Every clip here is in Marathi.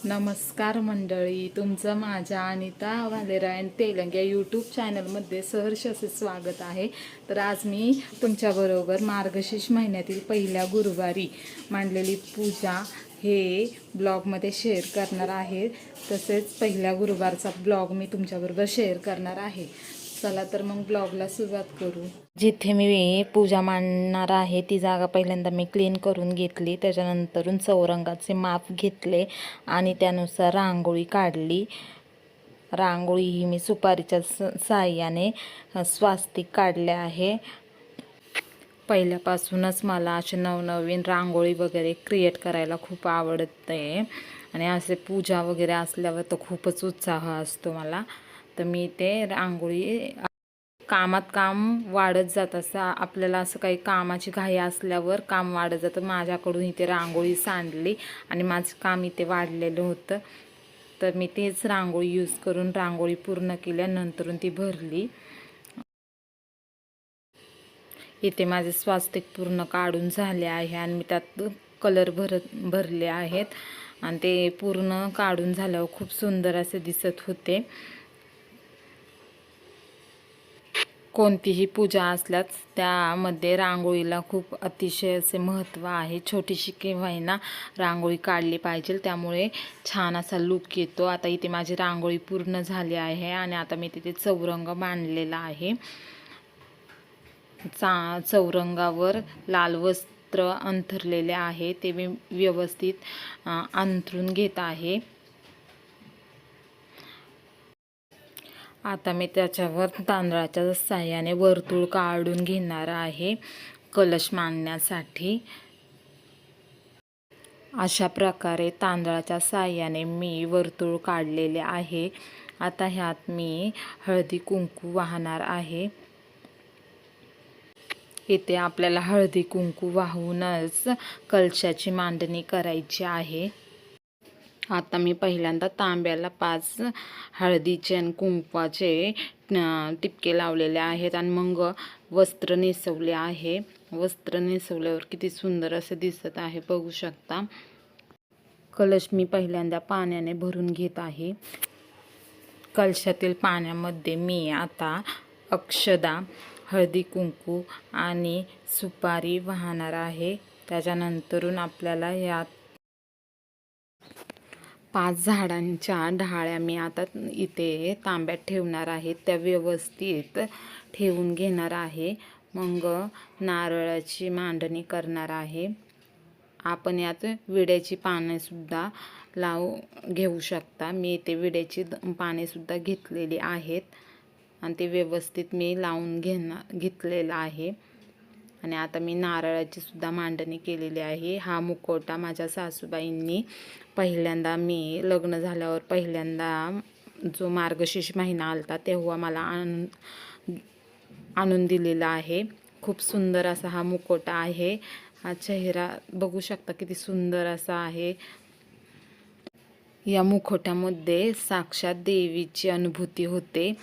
नमस्कार मंडळी, तुमचं माझ्या अनिता भालेराव अँड तेलंग या यूट्यूब चॅनलमध्ये सहर्ष असे स्वागत आहे. तर आज मी तुमच्याबरोबर मार्गशीर्ष महिन्यातील पहिल्या गुरुवारी मांडलेली पूजा हे ब्लॉगमध्ये शेअर करणार आहे. तसेच पहिल्या गुरुवारचा ब्लॉग मी तुमच्याबरोबर शेअर करणार आहे. चला तर मग ब्लॉगला सुरुवात करू. जिथे मी पूजा मांडणार आहे ती जागा पहिल्यांदा मी क्लीन करून घेतली. त्याच्यानंतरून चौरंगाचे माप घेतले आणि त्यानुसार रांगोळी काढली. रांगोळी ही मी सुपारीच्या साहाय्याने स्वास्तिक काढले आहे. पहिल्यापासूनच मला असे नवनवीन रांगोळी वगैरे क्रिएट करायला खूप आवडते आणि असे पूजा वगैरे असल्यावर तर खूपच उत्साह असतो मला. तर मी ते रांगोळी कामात काम वाढत जात असं आपल्याला असं काही कामाची घाई असल्यावर काम वाढत जातं. माझ्याकडून इथे रांगोळी सांडली आणि माझं काम इथे वाढलेलं होतं. तर मी तेच रांगोळी यूज करून रांगोळी पूर्ण केल्यानंतर ती भरली. इथे माझे स्वास्तिक पूर्ण काढून झाले आहे आणि मी त्यात कलर भरले आहेत आणि ते पूर्ण काढून झाल्यावर खूप सुंदर असे दिसत होते. कोणतीही पूजा असल्यास त्यामध्ये रांगोळीला खूप अतिशय असे महत्त्व आहे. छोटीशी केव्हाही रांगोळी काढली पाहिजे, त्यामुळे छान असा लुक येतो. आता इथे माझी रांगोळी पूर्ण झाली आहे आणि आता मी तिथे चौरंग बांधलेला आहे. चौरंगावर लाल वस्त्र अंथरलेले आहे, ते मी व्यवस्थित अंथरून घेत आहे. आता मी त्याच्यावर तांदळाच्या साहाय्याने वर्तुळ काढून घेणार आहे कलश मांडण्यासाठी. अशा प्रकारे तांदळाच्या साहाय्याने मी वर्तुळ काढलेले आहे. आता ह्यात मी हळदी कुंकू वाहणार आहे. इथे आपल्याला हळदी कुंकू वाहूनच कलशाची मांडणी करायची आहे. आता मी पहिल्यांदा तांब्याला 5 हळदीचे आणि कुंकवाचे टिपके लावलेले आहेत आणि मग वस्त्र नेसवले आहे. वस्त्र नेसवल्यावर किती सुंदर असे दिसत आहे, बघू शकता. कलश मी पहिल्यांदा पाण्याने भरून घेत आहे. कलशातील पाण्यामध्ये मी आता अक्षदा, हळदी कुंकू आणि सुपारी वाहणार आहे. त्याच्यानंतरून आपल्याला यात 5 झाडांच्या ढाळ्या मी आता इथे तांब्यात ठेवणार आहे. त्या व्यवस्थित ठेवून घेणार आहे. मग नारळाची मांडणी करणार आहे. आपण यात विड्याची पानेसुद्धा घेऊ शकता. मी इथे विड्याची पानेसुद्धा घेतलेली आहेत आणि ते व्यवस्थित मी लावून घेतलेलं आहे. आणि आता मी नारळाची सुद्धा मांडणी केलेली आहे. हा मुखवटा माझ्या सासूबाईंनी पहिल्यांदा मी लग्न झाल्यावर पहिल्यांदा जो मार्गशीर्ष महिना आलता तेव्हा मला आणून दिलेला आहे. खूप सुंदर असा हा मुखवटा आहे. हा चेहरा बघू शकता किती सुंदर असा आहे. या मुखवट्यामध्ये साक्षात देवीची अनुभूती होते.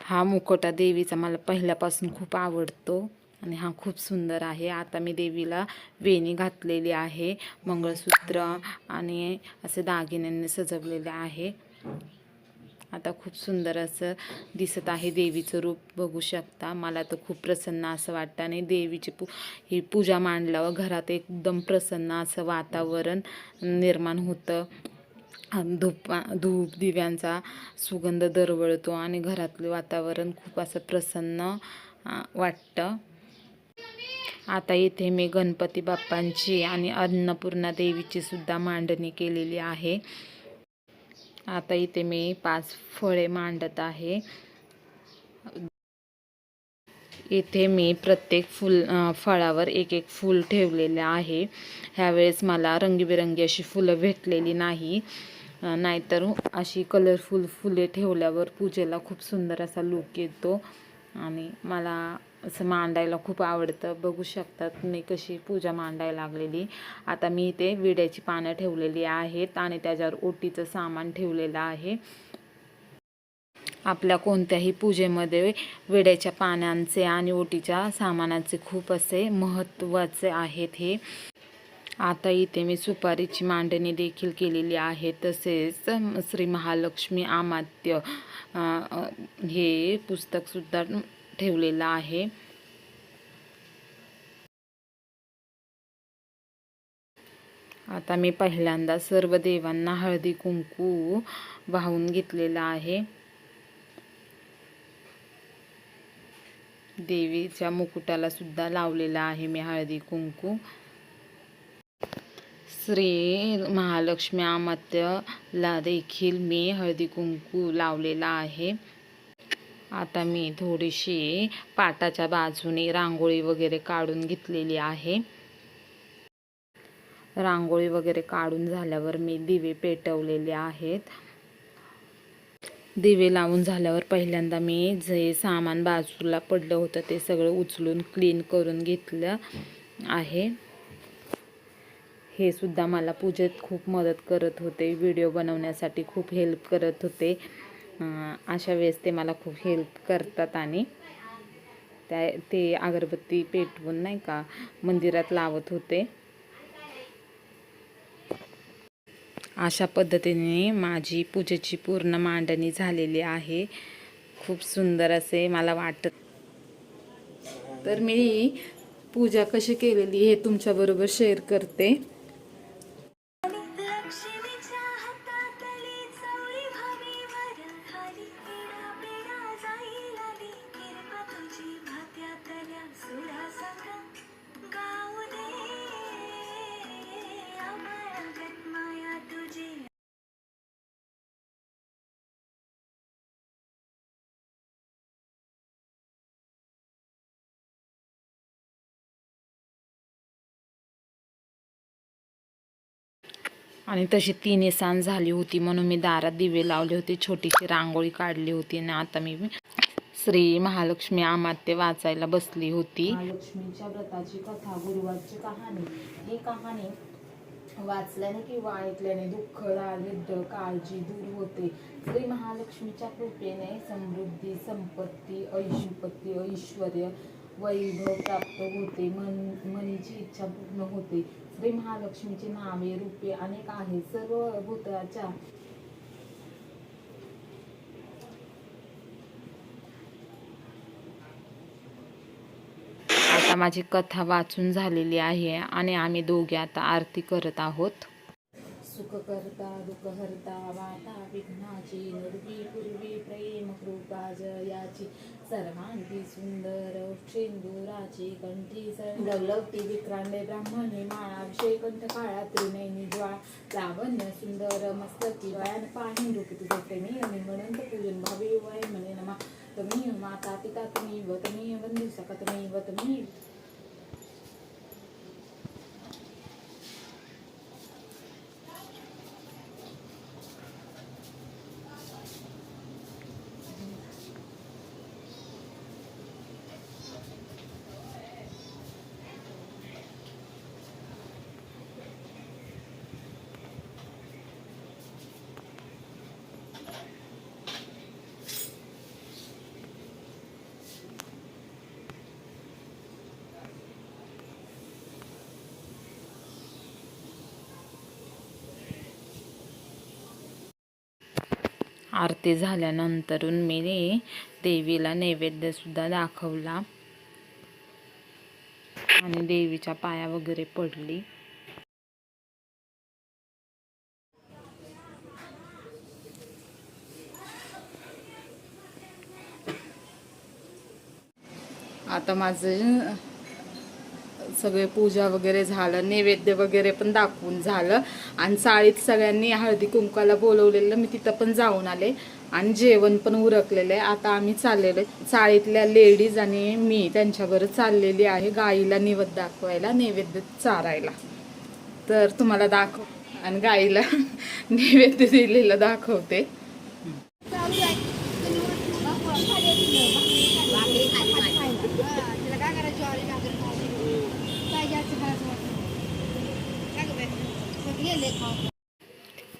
हा मुखवटा देवीचा मला पहिल्यापासून खूप आवडतो आणि हा खूप सुंदर आहे. आता मी देवीला वेणी घातलेली आहे, मंगळसूत्र आणि असे दागिन्यांनी सजवलेले आहे. आता खूप सुंदर असं दिसत आहे देवीचं रूप, बघू शकता. मला तर खूप प्रसन्न असं वाटतं आणि देवीची ही पूजा मांडल्यावर घरात एकदम प्रसन्न असं वातावरण निर्माण होतं. धूप दिव्यांचा सुगंध दरवळतो आणि घरातले वातावरण खूप असं प्रसन्न वाटतं. आता इथे मी गणपती बाप्पांची आणि अन्नपूर्णा देवीची सुद्धा मांडणी केलेली आहे. आता इथे मी 5 फळे मांडत आहे. इथे मी प्रत्येक फळावर एक एक फूल ठेवलेले आहे. ह्यावेळेस मला रंगीबेरंगी अशी फुलं भेटलेली नाही, नाहीतर अशी कलरफुल फुले ठेवल्यावर पूजेला खूप सुंदर असा लुक येतो आणि मला असं मांडायला खूप आवडतं. बघू शकतात मी कशी पूजा मांडायला लागलेली. आता मी इथे विड्याची पानं ठेवलेली आहेत आणि त्याच्यावर ओटीचं सामान ठेवलेलं आहे. आपल्या कोणत्याही पूजेमध्ये विड्याच्या पानांचे आणि ओटीच्या सामानाचे खूप असे महत्त्वाचे आहेत हे. आता इथे मी सुपारीची मांडणी देखील केलेली आहे. तसेच श्री महालक्ष्मी अमात्य हे पुस्तकसुद्धा ठेवलेलं आहे. आता मी पहिल्यांदा सर्व देवांना हळदी कुंकू वाहून घेतलेला आहे. देवीच्या मुकुटाला सुद्धा लावलेला आहे मी हळदी कुंकू. श्री महालक्ष्मी अमात्यला देखील मी हळदी कुंकू लावलेला आहे. आता मी थोडीशी पाटाच्या बाजूने रांगोळी वगैरे काढून घेतलेली आहे. रांगोळी वगैरे काढून झाल्यावर मी दिवे पेटवलेले आहेत. दिवे लावून झाल्यावर पहिल्यांदा मी जे सामान बाजूला पडलं होतं ते सगळं उचलून क्लीन करून घेतलं आहे. हे सुद्धा मला पूजेत खूप मदत करत होते, व्हिडिओ बनवण्यासाठी खूप हेल्प करत होते. अशा वेळेस ते मला खूप हेल्प करतात आणि ते अगरबत्ती पेटवून नाही का मंदिरात लावत होते. अशा पद्धतीने माझी पूजेची पूर्ण मांडणी झालेली आहे. खूप सुंदर असे मला वाटत. तर मी पूजा कशी केलेली हे तुमच्याबरोबर शेअर करते. आणि तशी 3 सांज झाली होती म्हणून मी दारात दिवे लावले होते, छोटीशी रांगोळी काढली होती. आणि आता मी श्री महालक्ष्मी अमात्य वाचायला बसली होती. महालक्ष्मीच्या व्रताची कथा, गुरुवारची कहाणी. ही कहाणी वाचल्याने किंवा ऐकल्याने दुःख, दारिद्र्य, काळजी दूर होते. श्री महालक्ष्मीच्या कृपेने समृद्धी, संपत्ती, ऐश्वर्य, वैभव प्राप्त होते. मनीची इच्छा पूर्ण होते. श्री महालक्ष्मीची नावे, रूपे अनेक आहेत. सर्व भूताच्या आता माझी कथा वाचून झालेली आहे आणि आम्ही दोघे आता आरती करत आहोत. सुख करता दुःख हरता वाटा विघ्नाची, निर्वी पूर्वी प्रेम कृपा जयाची, सर्वांगी सुंदर शेंदुराची कंठी लवलवती विक्रांडे ब्राह्मणे माळा, अभिषेकंठ काळा त्रिनयनी ज्वाळ, लावण्य सुंदर मस्तकी वयान पाणी रूपी तुझे प्रेमी आणि म्हणंत पूजन भावी वय म्हणे नमा तुम्ही माता पिता तुम्ही व तुम्ही बंधू सखा तुम्ही व तुम्ही. आरती झाल्यानंतरून मी देवीला नैवेद्य सुद्धा दाखवला आणि देवीच्या पाया वगैरे पडली. आता माझं सगळे पूजा वगैरे झालं, नैवेद्य वगैरे पण दाखवून झालं आणि चाळीत सगळ्यांनी हळदी कुंकाला बोलवलेलं, मी तिथं पण जाऊन आले आणि जेवण पण उरकलेलं आहे. आता आम्ही चाललेलो चाळीतल्या लेडीज आणि मी त्यांच्याबरोबर चाललेली आहे गाईला निवेद्य दाखवायला, नैवेद्य चारायला. तर तुम्हाला दाखव आणि गाईला नैवेद्य दिलेलं दाखवते.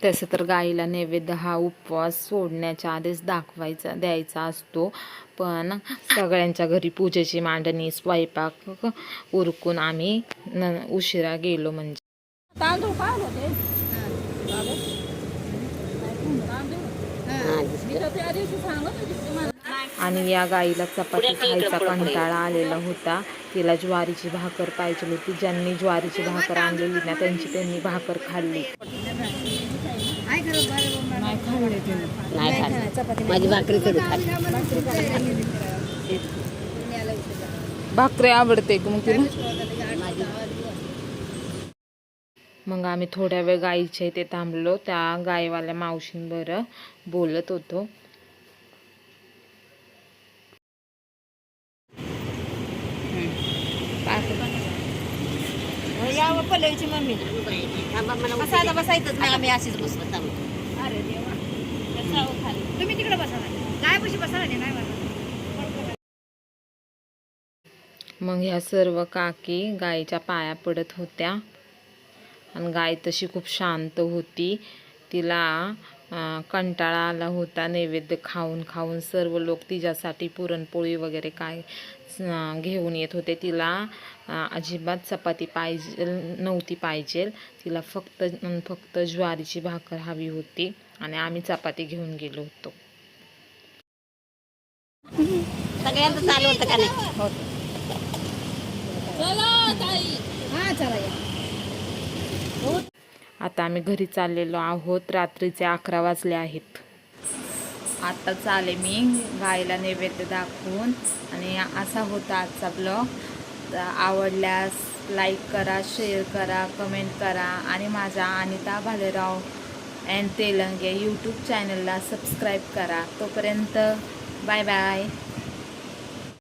तसं तर गाईला नैवेद्य हा उपवास सोडण्याच्या आधीच द्यायचा असतो, पण सगळ्यांच्या घरी पूजेची मांडणी स्वयंपाक उरकून आम्ही उशिरा गेलो. म्हणजे तांदूळ काय होते आणि या गाईला चपाती खायचा कंटाळा आलेला होता. तिला ज्वारीची भाकर पाहिजे होती. ज्यांनी ज्वारीची भाकर आणलेली ना त्यांनी भाकर खाल्ली. नाही खाल्ले तिने. नाही खात माझी भाकरी करू भाकरी आवडते का मग तिला? मग आम्ही थोड्या वेळ गाईच्या इथे थांबलो. त्या गायवाल्या मावशींबरोबर बोलत होतो. पल्लवीची मम्मी बसायला बसायचंच नाही आम्ही अशीच बसतो. अरे देवा तुम्ही तिकडे बसा काय बशी बसा नाही. मग ह्या सर्व काकी गायीच्या पाया पडत होत्या आणि गाय तशी खूप शांत होती. तिला कंटाळा आला होता नैवेद्य खाऊन खाऊन. सर्व लोक तिच्यासाठी पुरणपोळी वगैरे काय घेऊन येत होते. तिला अजिबात चपाती नव्हती पाहिजे. तिला फक्त ज्वारीची भाकर हवी होती आणि आम्ही चपाती घेऊन गेलो होतो. सगळ्यांचं चालू होतं का नाही? आता आम्ही घरी चाललेलो आहोत. रात्रीचे 11 वाजले आहेत. आता चाले मी गायला नैवेद्य दाखवून. आणि असा होता आजचा ब्लॉग. तर आवडल्यास लाईक करा, शेअर करा, कमेंट करा आणि माझ्या अनिता भालेराव अँड तेलंगे यूट्यूब चॅनलला सबस्क्राईब करा. तोपर्यंत बाय बाय.